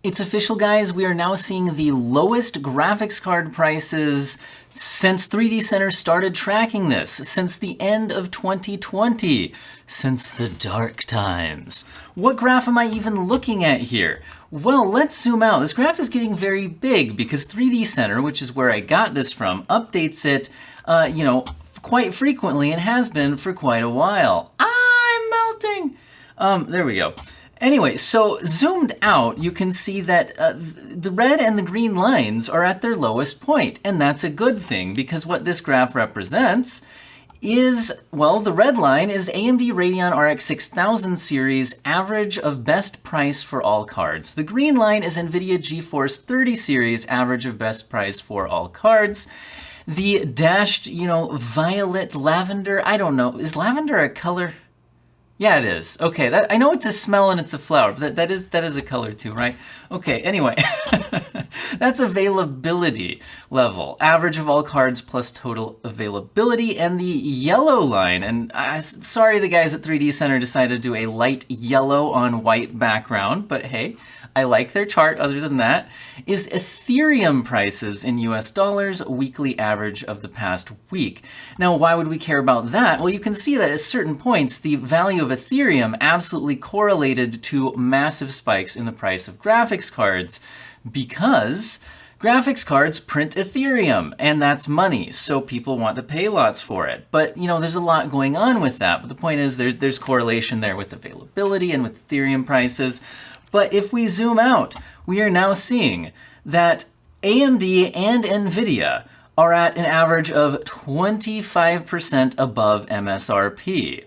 It's official, guys. We are now seeing the lowest graphics card prices since 3D Center started tracking this, since the end of 2020, since the dark times. What graph am I even looking at here? Well, let's zoom out. This graph is getting very big because 3D Center, which is where I got this from, updates it, quite frequently and has been for quite a while. I'm melting. There we go. Anyway, so zoomed out, you can see that the red and the green lines are at their lowest point, and that's a good thing because what this graph represents is, well, the red line is AMD Radeon RX 6000 series average of best price for all cards. The green line is Nvidia GeForce 30 series average of best price for all cards. The dashed, violet, lavender, I don't know, is lavender a color? Yeah, it is. Okay, I know it's a smell and it's a flower, but that is a color too, right? Okay, anyway, that's availability level. Average of all cards plus total availability. And the yellow line, and sorry the guys at 3D Center decided to do a light yellow on white background, but hey, I like their chart other than that, is Ethereum prices in US dollars, weekly average of the past week. Now, why would we care about that? Well, you can see that at certain points, the value of Ethereum absolutely correlated to massive spikes in the price of graphics cards because graphics cards print Ethereum, and that's money, so people want to pay lots for it. But, there's a lot going on with that. But the point is there's correlation there with availability and with Ethereum prices. But if we zoom out, we are now seeing that AMD and Nvidia are at an average of 25% above MSRP,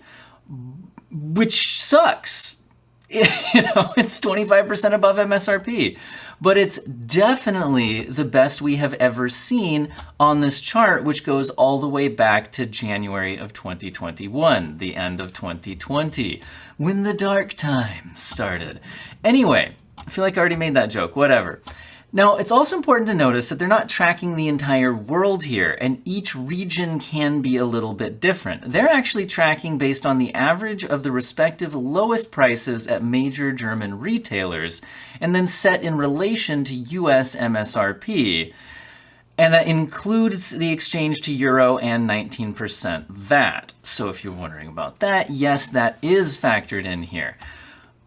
which sucks. It's 25% above MSRP, but it's definitely the best we have ever seen on this chart, which goes all the way back to January of 2021, the end of 2020, when the dark times started. Anyway, I feel like I already made that joke, whatever. Now, it's also important to notice that they're not tracking the entire world here, and each region can be a little bit different. They're actually tracking based on the average of the respective lowest prices at major German retailers, and then set in relation to US MSRP. And that includes the exchange to euro and 19% VAT. So if you're wondering about that, yes, that is factored in here.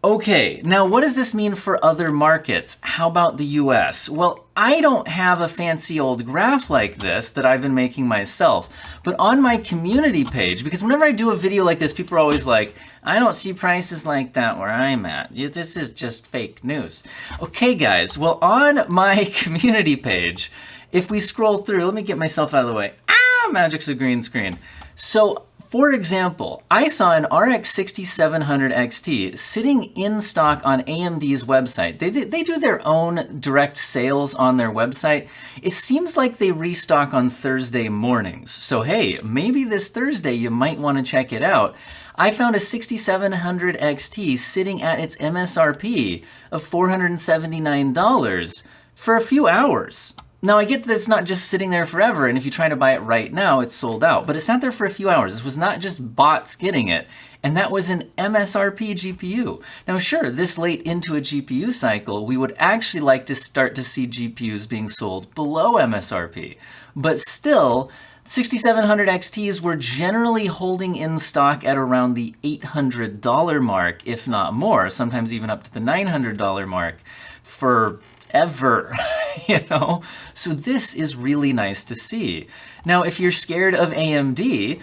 Okay, now what does this mean for other markets? How about the US? Well, I don't have a fancy old graph like this that I've been making myself, but on my community page, because whenever I do a video like this, people are always like, I don't see prices like that where I'm at. This is just fake news. Okay, guys, well, on my community page, if we scroll through, let me get myself out of the way. Magic's a green screen. So, for example, I saw an RX 6700 XT sitting in stock on AMD's website. They do their own direct sales on their website. It seems like they restock on Thursday mornings. So hey, maybe this Thursday you might want to check it out. I found a 6700 XT sitting at its MSRP of $479 for a few hours. Now, I get that it's not just sitting there forever, and if you try to buy it right now, it's sold out. But it sat there for a few hours. This was not just bots getting it, and that was an MSRP GPU. Now, sure, this late into a GPU cycle, we would actually like to start to see GPUs being sold below MSRP. But still, 6700 XTs were generally holding in stock at around the $800 mark, if not more, sometimes even up to the $900 mark for ever, So this is really nice to see. Now, if you're scared of AMD,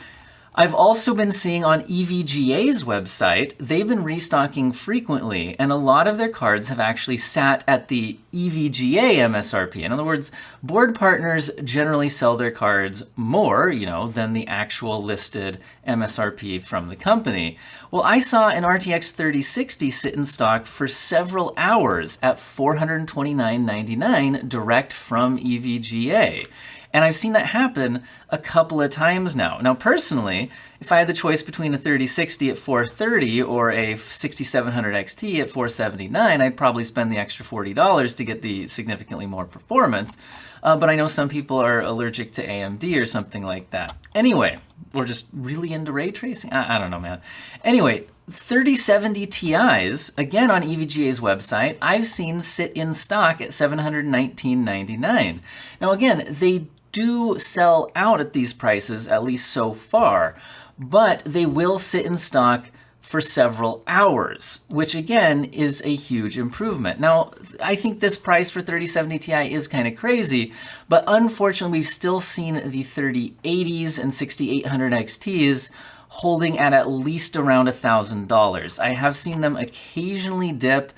I've also been seeing on EVGA's website, they've been restocking frequently, and a lot of their cards have actually sat at the EVGA MSRP. In other words, board partners generally sell their cards more, than the actual listed MSRP from the company. Well, I saw an RTX 3060 sit in stock for several hours at $429.99 direct from EVGA. And I've seen that happen a couple of times now. Now, personally, if I had the choice between a 3060 at $430 or a 6700 XT at $479, I'd probably spend the extra $40 to get the significantly more performance. But I know some people are allergic to AMD or something like that. Anyway, or just really into ray tracing. I don't know, man. Anyway, 3070 Ti's, again on EVGA's website, I've seen sit in stock at $719.99. Now again, they do sell out at these prices, at least so far, but they will sit in stock for several hours, which again is a huge improvement. Now, I think this price for 3070 Ti is kind of crazy, but unfortunately we've still seen the 3080s and 6800 XTs holding at least around $1,000. I have seen them occasionally dip,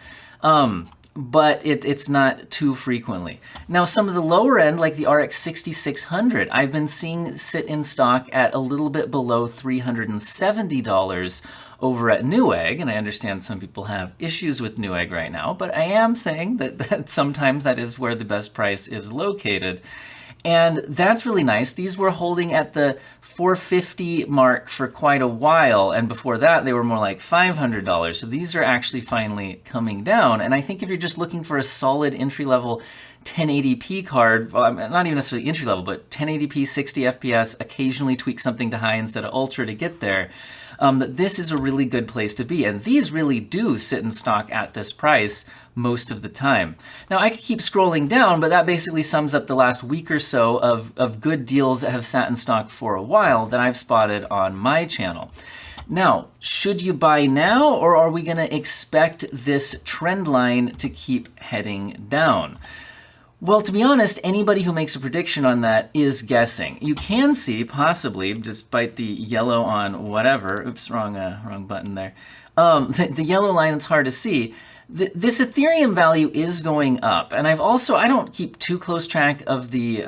but it's not too frequently. Now, some of the lower end, like the RX 6600, I've been seeing sit in stock at a little bit below $370 over at Newegg, and I understand some people have issues with Newegg right now, but I am saying that sometimes that is where the best price is located. And that's really nice. These were holding at the $450 mark for quite a while, and before that they were more like $500. So these are actually finally coming down. And I think if you're just looking for a solid entry-level 1080p card, well, not even necessarily entry-level, but 1080p 60 FPS, occasionally tweak something to high instead of ultra to get there, this is a really good place to be. And these really do sit in stock at this price most of the time. Now, I could keep scrolling down, but that basically sums up the last week or so of good deals that have sat in stock for a while that I've spotted on my channel. Now, should you buy now, or are we going to expect this trend line to keep heading down? Well, to be honest, anybody who makes a prediction on that is guessing. You can see, possibly, despite the yellow on whatever, oops, wrong button there, the yellow line, it's hard to see. This Ethereum value is going up, and I don't keep too close track of the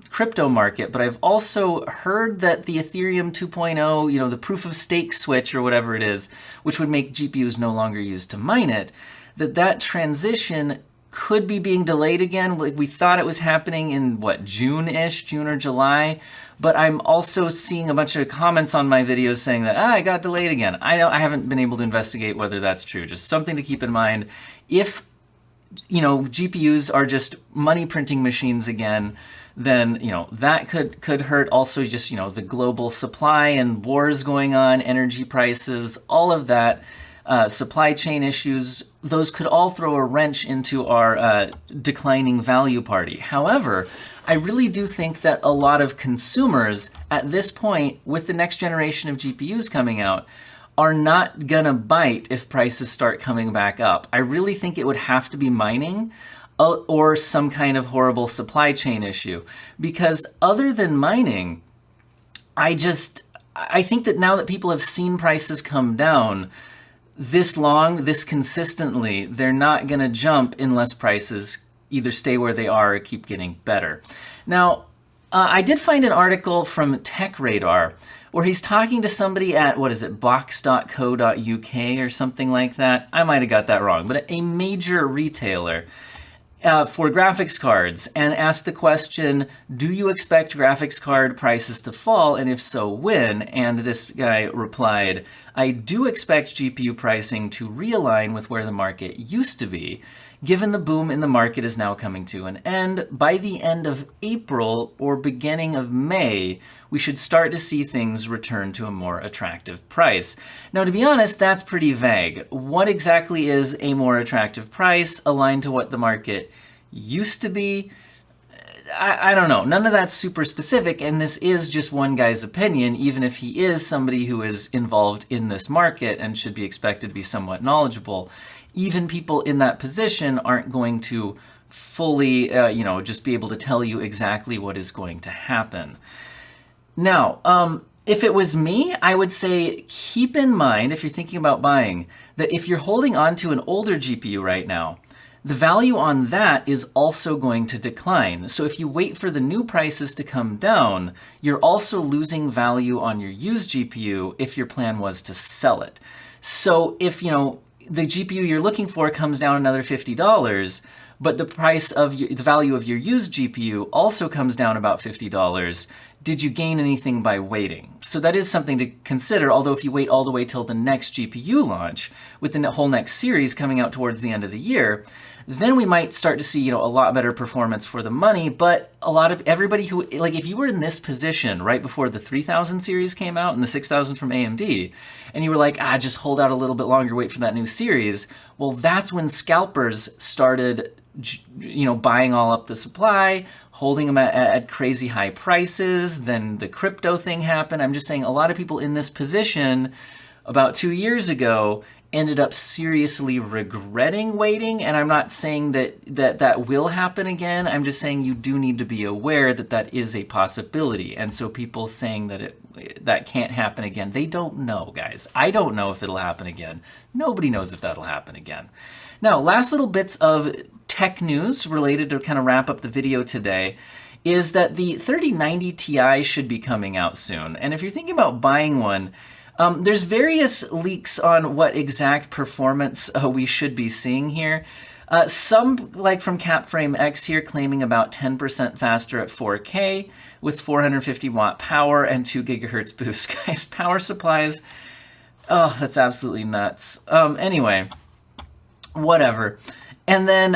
crypto market, but I've also heard that the Ethereum 2.0, the proof of stake switch or whatever it is, which would make GPUs no longer used to mine it, that transition could be being delayed again. We thought it was happening in June-ish, June or July, but I'm also seeing a bunch of comments on my videos saying that I got delayed again. I haven't been able to investigate whether that's true. Just something to keep in mind. If GPUs are just money printing machines again, then that could hurt. Also, just the global supply and wars going on, energy prices, all of that. Supply chain issues, those could all throw a wrench into our declining value party. However, I really do think that a lot of consumers at this point, with the next generation of GPUs coming out, are not gonna bite if prices start coming back up. I really think it would have to be mining or some kind of horrible supply chain issue. Because other than mining, I think that now that people have seen prices come down, this consistently, they're not going to jump unless prices either stay where they are or keep getting better. Now, I did find an article from TechRadar where he's talking to somebody at, box.co.uk or something like that. I might have got that wrong, but a major retailer for graphics cards, and asked the question, do you expect graphics card prices to fall, and if so, when? And this guy replied, I do expect GPU pricing to realign with where the market used to be, given the boom in the market is now coming to an end. By the end of April or beginning of May, we should start to see things return to a more attractive price. Now, to be honest, that's pretty vague. What exactly is a more attractive price aligned to what the market used to be? I don't know. None of that's super specific, and this is just one guy's opinion, even if he is somebody who is involved in this market and should be expected to be somewhat knowledgeable. Even people in that position aren't going to fully, just be able to tell you exactly what is going to happen. Now, if it was me, I would say keep in mind, if you're thinking about buying, that if you're holding on to an older GPU right now, the value on that is also going to decline. So if you wait for the new prices to come down, you're also losing value on your used GPU if your plan was to sell it. So if, the GPU you're looking for comes down another $50, but the price of the value of your used GPU also comes down about $50, did you gain anything by waiting? So that is something to consider, although if you wait all the way till the next GPU launch, with the whole next series coming out towards the end of the year, then we might start to see, you know, a lot better performance for the money. But a lot of everybody who, like, if you were in this position right before the 3000 series came out and the 6000 from AMD, and you were like, just hold out a little bit longer, wait for that new series, well, that's when scalpers started, you know, buying all up the supply, holding them at crazy high prices. Then the crypto thing happened. I'm just saying a lot of people in this position about 2 years ago ended up seriously regretting waiting. And I'm not saying that will happen again. I'm just saying you do need to be aware that that is a possibility. And so people saying that that can't happen again, they don't know, guys. I don't know if it'll happen again. Nobody knows if that'll happen again. Now, last little bits of tech news related to kind of wrap up the video today is that the 3090 Ti should be coming out soon. And if you're thinking about buying one, there's various leaks on what exact performance we should be seeing here. Some, like from CapFrameX here, claiming about 10% faster at 4K with 450 watt power and 2 gigahertz boost. Guys, power supplies, oh, that's absolutely nuts. Anyway, whatever. And then,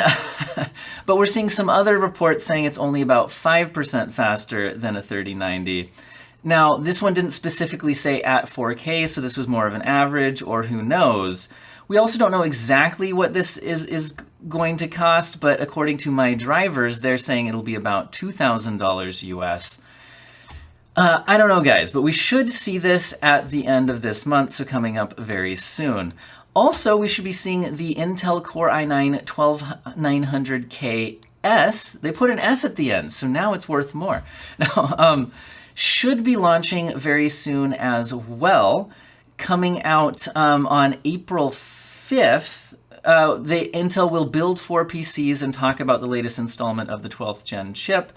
but we're seeing some other reports saying it's only about 5% faster than a 3090. Now, this one didn't specifically say at 4K, so this was more of an average, or who knows. We also don't know exactly what this is going to cost, but according to my drivers, they're saying it'll be about $2,000 US. I don't know, guys, but we should see this at the end of this month, so coming up very soon. Also, we should be seeing the Intel Core i9 12900KS. They put an S at the end, so now it's worth more. Now, should be launching very soon as well, coming out on April 5th. Intel will build 4 PCs and talk about the latest installment of the 12th gen chip.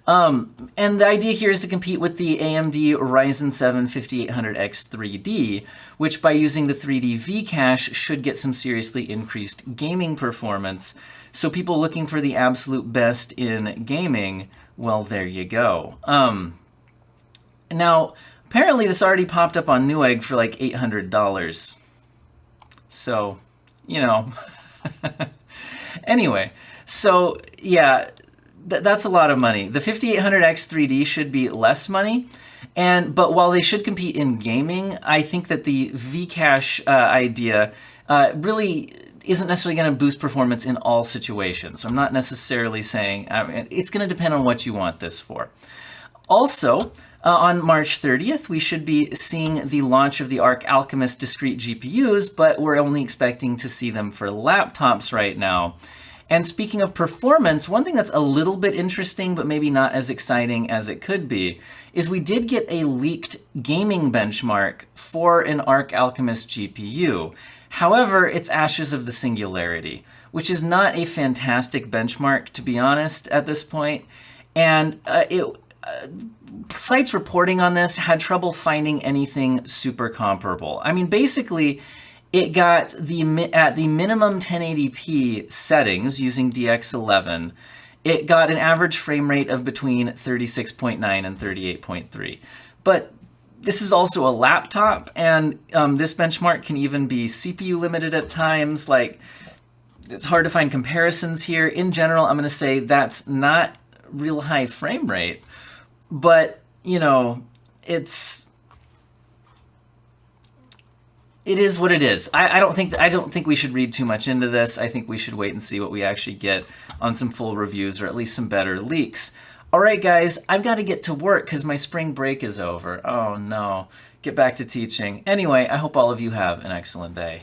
And the idea here is to compete with the AMD Ryzen 7 5800X3D, which by using the 3D V-cache should get some seriously increased gaming performance. So people looking for the absolute best in gaming, well, there you go. Now, apparently this already popped up on Newegg for like $800. So, you know. Anyway, so yeah, that's a lot of money. The 5800X3D should be less money. But while they should compete in gaming, I think that the V-cache idea really isn't necessarily going to boost performance in all situations. So I'm not necessarily saying, it's going to depend on what you want this for. Also, on March 30th, we should be seeing the launch of the Arc Alchemist discrete GPUs, but we're only expecting to see them for laptops right now. And speaking of performance, one thing that's a little bit interesting, but maybe not as exciting as it could be, is we did get a leaked gaming benchmark for an Arc Alchemist GPU. However, it's Ashes of the Singularity, which is not a fantastic benchmark, to be honest, at this point. And sites reporting on this had trouble finding anything super comparable. I mean, basically, it got at the minimum 1080p settings using DX11, it got an average frame rate of between 36.9 and 38.3. But this is also a laptop, and this benchmark can even be CPU limited at times. Like, it's hard to find comparisons here. In general, I'm going to say that's not real high frame rate, but you know, it is what it is. I don't think we should read too much into this. I think we should wait and see what we actually get on some full reviews, or at least some better leaks. All right, guys, I've got to get to work because my spring break is over. Oh no, get back to teaching. Anyway, I hope all of you have an excellent day.